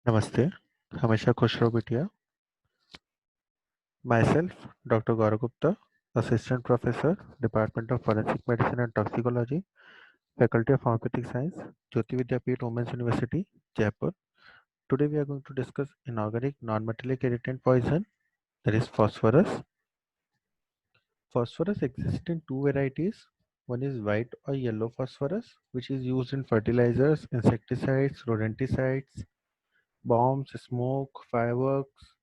नमस्ते, हमेशा खुश रहो बिटिया। Myself, Dr. Gaurav Gupta, Assistant Professor, Department of Forensic Medicine and Toxicology, Faculty of Homeopathic Science, Jyoti Vidyapeeth Women's University, Jaipur. Today we are going to discuss inorganic non-metallic irritant poison, that is phosphorus. Phosphorus exists in two varieties. One is white or yellow phosphorus, which is used in fertilizers, insecticides, rodenticides, bombs, smoke, fireworks,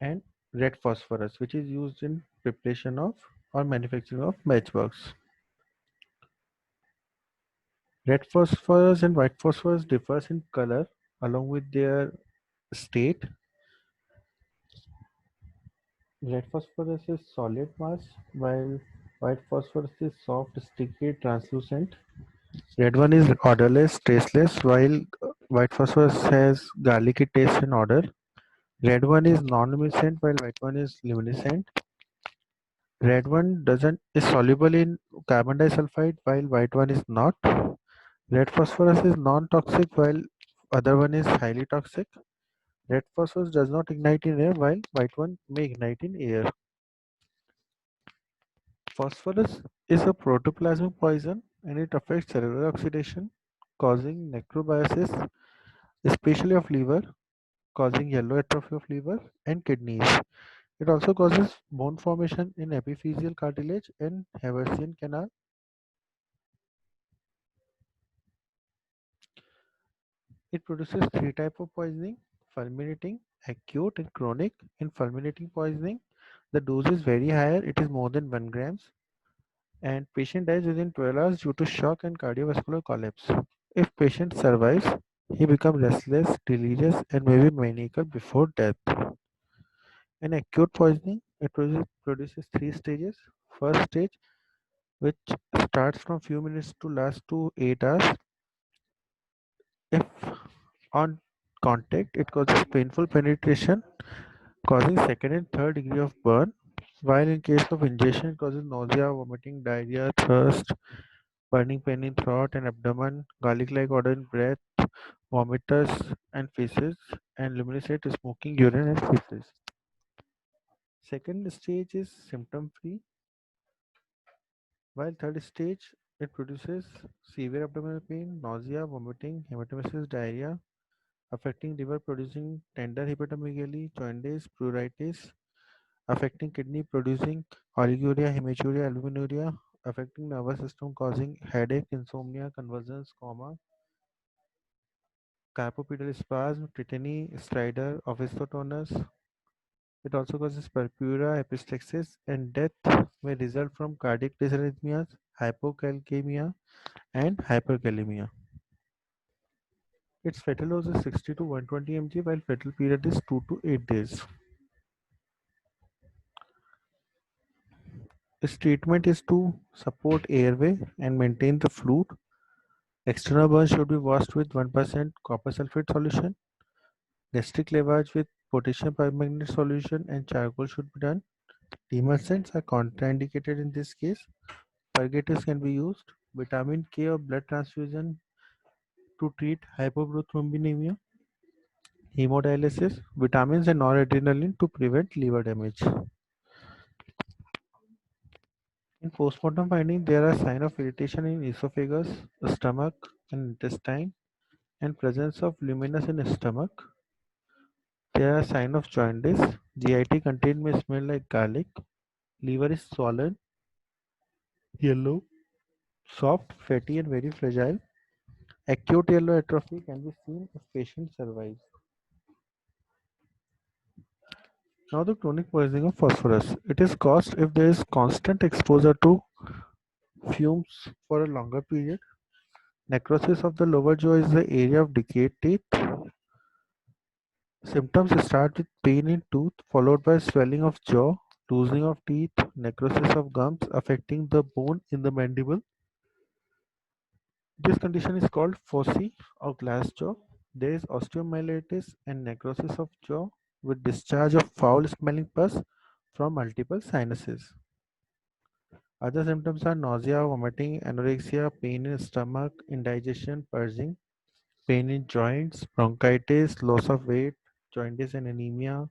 and red phosphorus, which is used in preparation of or manufacturing of matchworks. Red phosphorus and white phosphorus differs in color along with their state. Red phosphorus is solid mass while white phosphorus is soft, sticky, translucent. Red one is odorless, tasteless, while white phosphorus has garlicky taste and odor. Red one is non-luminescent while white one is luminescent. Red one doesn't is soluble in carbon disulfide while white one is not. Red phosphorus is non-toxic while other one is highly toxic. Red phosphorus does not ignite in air while white one may ignite in air. Phosphorus is a protoplasmic poison and it affects cellular oxidation, causing necrobiosis, especially of liver, causing yellow atrophy of liver and kidneys. It also causes bone formation in epiphyseal cartilage and Haversian canal. It produces three types of poisoning: fulminating, acute, and chronic. In fulminating poisoning, the dose is very higher, it is more than 1 grams, and patient dies within 12 hours due to shock and cardiovascular collapse. If patient survives, he becomes restless, delirious, and may be maniacal before death. In acute poisoning, it produces three stages. First stage, which starts from few minutes to last to 8 hours. If on contact, it causes painful penetration causing second and third degree of burn, while in case of ingestion it causes nausea, vomiting, diarrhea, thirst, burning pain in throat and abdomen, garlic-like odor in breath, vomitus and feces, and luminescent smoking, urine and feces. Second stage is symptom-free, while third stage it produces severe abdominal pain, nausea, vomiting, hematemesis, diarrhea, affecting liver producing tender hepatomegaly, jaundice, pruritus, affecting kidney producing oliguria, hematuria, albuminuria, affecting nervous system causing headache, insomnia, convulsions, coma, carpopedal spasm, tetany, stridor, opisthotonus. It also causes purpura, epistaxis, and death may result from cardiac dysarrhythmias, hypocalcemia, and hyperkalemia. Its fatal dose is 60 to 120 mg, while fatal period is 2 to 8 days. Its treatment is to support airway and maintain the fluid. External burns should be washed with 1% copper sulfate solution. Gastric lavage with potassium permanganate solution and charcoal should be done. Demulcents are contraindicated in this case. Purgatives can be used. Vitamin K or blood transfusion to treat hypoprothrombinemia. Hemodialysis, vitamins and noradrenaline to prevent liver damage. In postmortem finding, there are signs of irritation in esophagus, stomach, and intestine, and presence of luminous in stomach. There are signs of jaundice. GIT content may smell like garlic. Liver is swollen, yellow, soft, fatty, and very fragile. Acute yellow atrophy can be seen if patient survives. Now the chronic poisoning of phosphorus. It is caused if there is constant exposure to fumes for a longer period. Necrosis of the lower jaw is the area of decayed teeth. Symptoms start with pain in tooth, followed by swelling of jaw, loosening of teeth, necrosis of gums affecting the bone in the mandible. This condition is called foci or glass jaw. There is osteomyelitis and necrosis of jaw with discharge of foul-smelling pus from multiple sinuses. Other symptoms are nausea, vomiting, anorexia, pain in stomach, indigestion, purging. pain in joints, bronchitis, loss of weight, jaundice and anemia.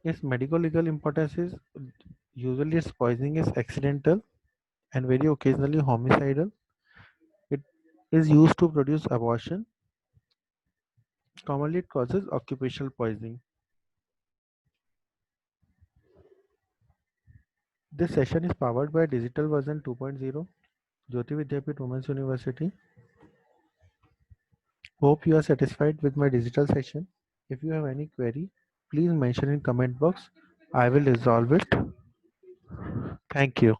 Its medical legal importance is usually its poisoning is accidental and very occasionally homicidal. It is used to produce abortion. Commonly it causes occupational poisoning. This session is powered by Digital Version 2.0, Jyoti Vidyapith Women's University. Hope you are satisfied with my digital session. If you have any query, please mention in comment box. I will resolve it. Thank you.